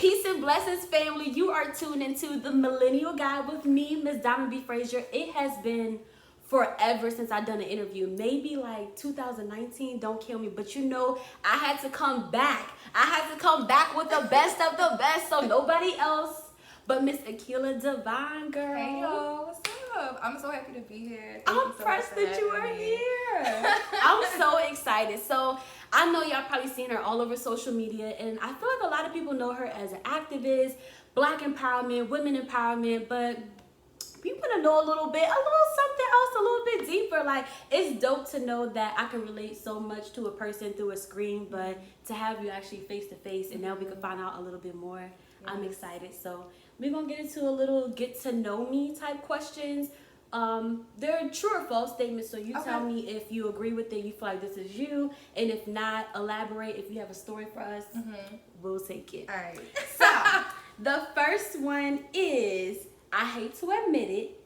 Peace and blessings, family. You are tuned into the Millennial Guide with me, Miss Diamond B. Frazier. It has been forever since I've done an interview. Maybe like 2019. Don't kill me. But you know, I had to come back. I had to come back with the best of the best. So nobody else but Miss Akilah Divine, girl. Hey, y'all. What's up? I'm so happy to be here. I'm impressed that you are here. I'm so excited. So I know y'all probably seen her all over social media, and I feel like a lot of people know her as an activist, Black empowerment, women empowerment, but we want to know a little something else, a little bit deeper. Like, it's dope to know that I can relate so much to a person through a screen, but to have you actually face to face, and now we can find out a little bit more. Yes. I'm excited. So we're gonna get into a little get to know me type questions. They're true or false statements, so you tell me if you agree with it, you feel like this is you, and if not, elaborate. If you have a story for us, we'll take it. All right. So the first one is, I hate to admit it,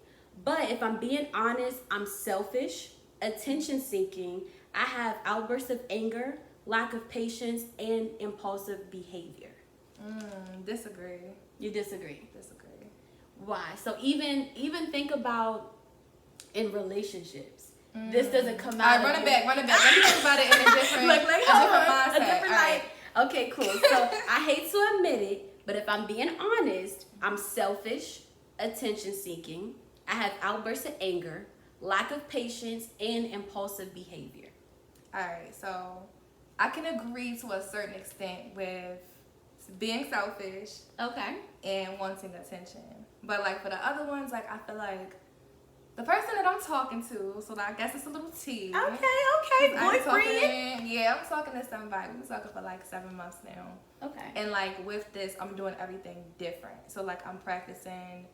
but if I'm being honest, I'm selfish, attention seeking, I have outbursts of anger, lack of patience, and impulsive behavior. Disagree. You disagree? Disagree. Why? So even think about in relationships. This doesn't come out. All right, run it back. Let me think about it in a different, mindset. A different light. Right. Okay, cool. So I hate to admit it, but if I'm being honest, I'm selfish, attention seeking. I have outbursts of anger, lack of patience, and impulsive behavior. All right, so I can agree to a certain extent with being selfish. Okay. And wanting attention. But like for the other ones, like I feel like the person that I'm talking to, so I guess it's a little tea. Okay. Boyfriend. I'm talking to somebody. We've been talking for like 7 months now. Okay. And like with this, I'm doing everything different. So like I'm practicing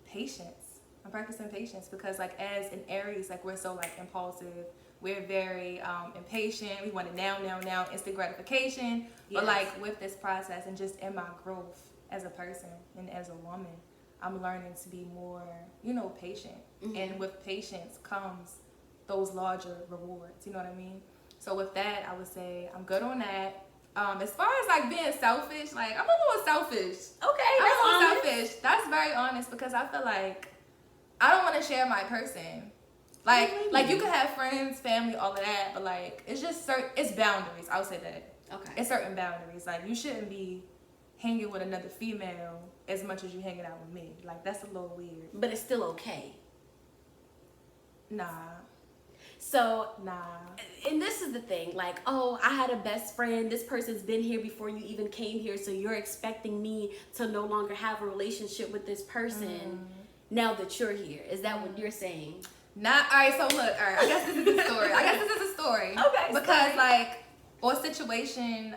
patience. Because like as an Aries, like we're so like impulsive. We're very impatient. We want it now, instant gratification. Yes. But like with this process and just in my growth as a person and as a woman, I'm learning to be more, patient. And with patience comes those larger rewards. You know what I mean? So with that, I would say I'm good on that. As far as like being selfish, like I'm a little selfish. Okay, I'm a little selfish. That's very honest because I feel like I don't want to share my person. Like you could have friends, family, all of that, but like it's just it's boundaries. I would say that. Okay. It's certain boundaries. Like you shouldn't be hanging with another female as much as you hanging out with me. Like that's a little weird. But it's still okay. Nah. So, and this is the thing, like, oh, I had a best friend, this person's been here before you even came here, so you're expecting me to no longer have a relationship with this person now that you're here. Is that what you're saying? Alright, so look, I guess this is a story. Okay. Because like, or situation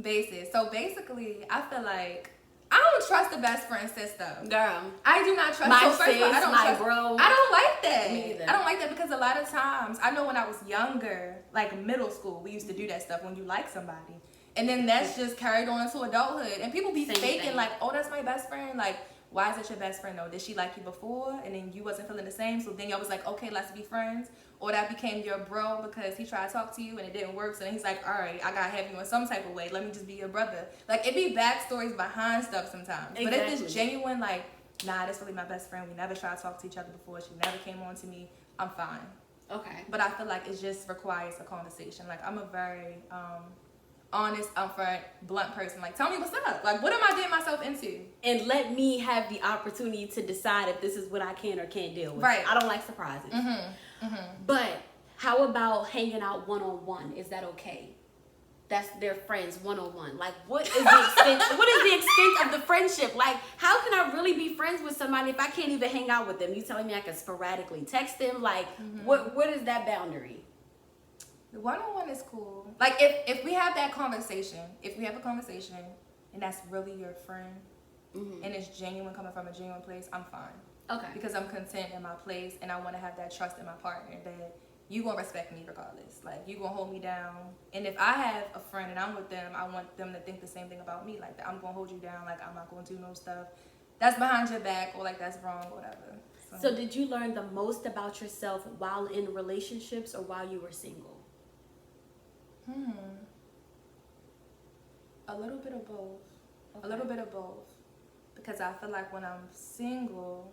basis. So basically, I feel like I don't trust the best friend system. Girl. I do not trust my so first sis, of all, I don't my trust, bro. I don't like that. Me either. I don't like that because a lot of times, I know when I was younger, like middle school, we used to do that stuff when you like somebody. And then that's just carried on into adulthood. And people be faking like, oh, that's my best friend. Like, why is it your best friend though? Did she like you before? And then you wasn't feeling the same. So then y'all was like, okay, let's be friends. Or that became your bro because he tried to talk to you and it didn't work. So then he's like, all right, I gotta have you in some type of way. Let me just be your brother. Like it be backstories behind stuff sometimes. Exactly. But if it's genuine, like, nah, that's really my best friend. We never tried to talk to each other before. She never came on to me. I'm fine. Okay. But I feel like it just requires a conversation. Like I'm a very honest, upfront, blunt person. Like, tell me what's up. Like, what am I getting myself into? And let me have the opportunity to decide if this is what I can or can't deal with. Right. I don't like surprises. But how about hanging out one-on-one? Is that okay? That's their friends one-on-one. Like, what is the extent? What is the extent of the friendship? Like, how can I really be friends with somebody if I can't even hang out with them? You telling me I can sporadically text them? Like, what is that boundary? The one-on-one is cool. Like if we have that conversation, and that's really your friend, and it's genuine coming from a genuine place, I'm fine. Okay. Because I'm content in my place, and I want to have that trust in my partner that you gonna respect me regardless. Like you gonna hold me down, and if I have a friend and I'm with them, I want them to think the same thing about me. Like that, I'm gonna hold you down. Like I'm not gonna do no stuff that's behind your back or like that's wrong or whatever. So did you learn the most about yourself while in relationships or while you were single? A little bit of both. Okay. A little bit of both. Because I feel like when I'm single,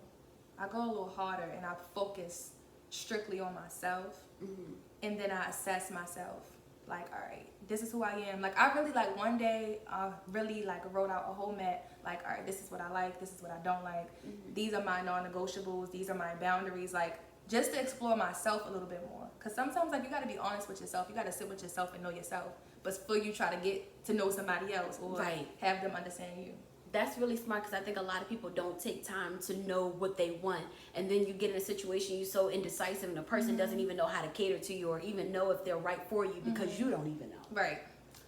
I go a little harder and I focus strictly on myself. Mm-hmm. And then I assess myself. Like, all right, this is who I am. Like, I really, like, one day, I really, like, wrote out a whole map. Like, all right, this is what I like. This is what I don't like. Mm-hmm. These are my non-negotiables. These are my boundaries. Like, just to explore myself a little bit more. Because sometimes, like, you got to be honest with yourself. You got to sit with yourself and know yourself. But before you try to get to know somebody else or right. have them understand you. That's really smart, because I think a lot of people don't take time to know what they want, and then you get in a situation you're so indecisive and the person mm-hmm. doesn't even know how to cater to you or even know if they're right for you because mm-hmm. you don't even know. Right.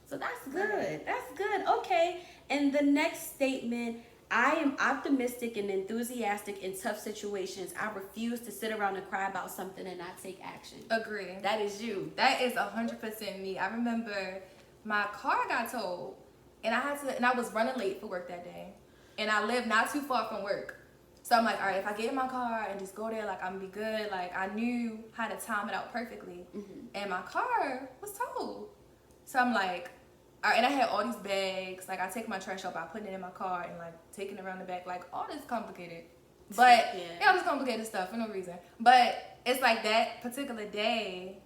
So that's good. That's good. Okay. And the next statement: I am optimistic and enthusiastic in tough situations. I refuse to sit around and cry about something and not take action. Agree. That is you. That is 100% me. I remember my car got towed. And I was running late for work that day. And I live not too far from work. So I'm like, all right, if I get in my car and just go there, like, I'm gonna be good. Like, I knew how to time it out perfectly. Mm-hmm. And my car was towed. So I'm like, all right, and I had all these bags. Like, I take my trash out by putting it in my car and, like, taking it around the back. Like, all this complicated. But, all this complicated stuff for no reason. But it's like that particular day,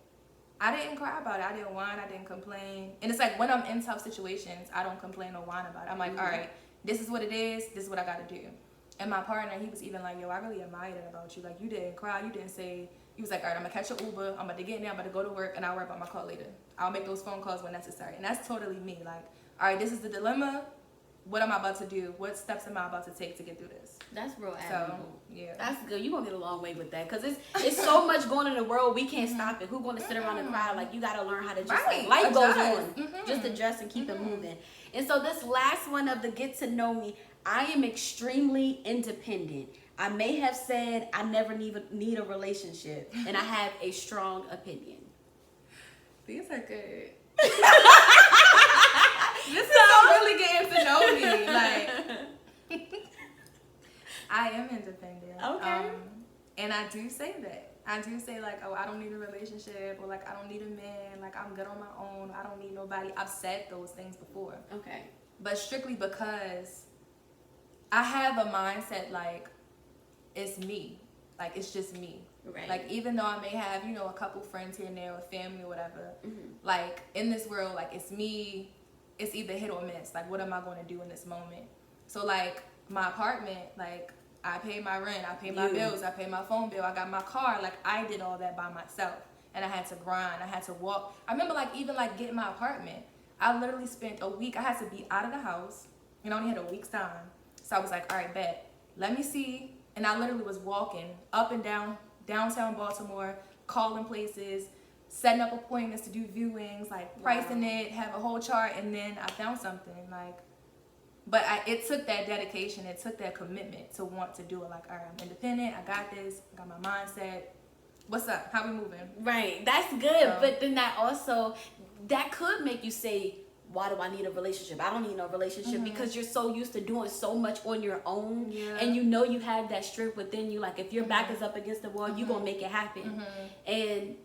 I didn't cry about it. I didn't whine. I didn't complain. And it's like when I'm in tough situations, I don't complain or whine about it. I'm like, all right, this is what it is. This is what I got to do. And my partner, he was even like, yo, I really admire that about you. Like, you didn't cry. You didn't say, he was like, all right, I'm going to catch an Uber. I'm about to get in there. I'm about to go to work, and I'll worry about my car later. I'll make those phone calls when necessary. And that's totally me. Like, all right, this is the dilemma. What am I about to do? What steps am I about to take to get through this? That's real admirable. So, yeah. That's good. You're going to get a long way with that, because it's so much going in the world. We can't stop it. Who's going to sit around and cry? Like, you got to learn how to just, like, life goes on. Just adjust and keep it moving. And so this last one of the get to know me, I am extremely independent. I may have said I never need a relationship, and I have a strong opinion. These are good. This is really getting to know me. Like, I am independent. Okay. And I do say that. I do say, like, oh, I don't need a relationship, or like, I don't need a man. Like, I'm good on my own. I don't need nobody. I've said those things before. Okay. But strictly because I have a mindset like it's me. Like, it's just me. Right. Like, even though I may have, you know, a couple friends here and there or family or whatever, Mm-hmm. like, in this world, like, it's me. It's either hit or miss. Like, what am I going to do in this moment? So, like, my apartment, like, I pay my rent, I pay my bills, I pay my phone bill, I got my car. Like, I did all that by myself. And I had to grind. I had to walk. I remember, like, even, like, getting my apartment. I literally spent a week. I had to be out of the house. And I only had a week's time. So I was like, all right, bet. Let me see. And I literally was walking up and down downtown Baltimore, calling places, setting up appointments to do viewings, like pricing it, have a whole chart, and then I found something. Like, but it took that dedication, it took that commitment to want to do it. Like, all right, I'm independent, I got this, I got my mindset. What's up? How we moving? Right, that's good. But then that could make you say, why do I need a relationship? I don't need no relationship, because you're so used to doing so much on your own, and you know you have that strength within you. Like, if your back is up against the wall, you're gonna make it happen.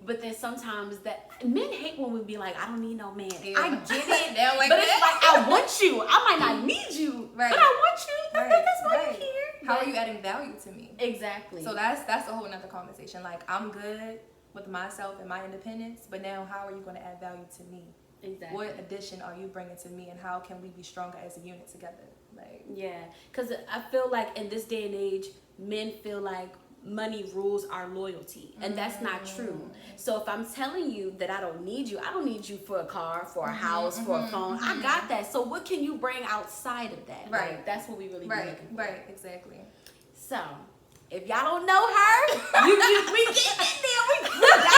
But then sometimes that men hate when we be like, I don't need no man. I get it, like, but it's like, I want you. I might not need you, but I want you. That's why you're here. How are you adding value to me? Exactly. So that's a whole nother conversation. Like, I'm good with myself and my independence, but now how are you going to add value to me? Exactly. What addition are you bringing to me, and how can we be stronger as a unit together? Like, yeah, because I feel like in this day and age, men feel like money rules our loyalty, and that's not true. So if I'm telling you that I don't need you for a car, for a house, for a phone. I got that. So what can you bring outside of that? Right. Like, that's what we really be looking for. Right, exactly. So if y'all don't know her, we get in there.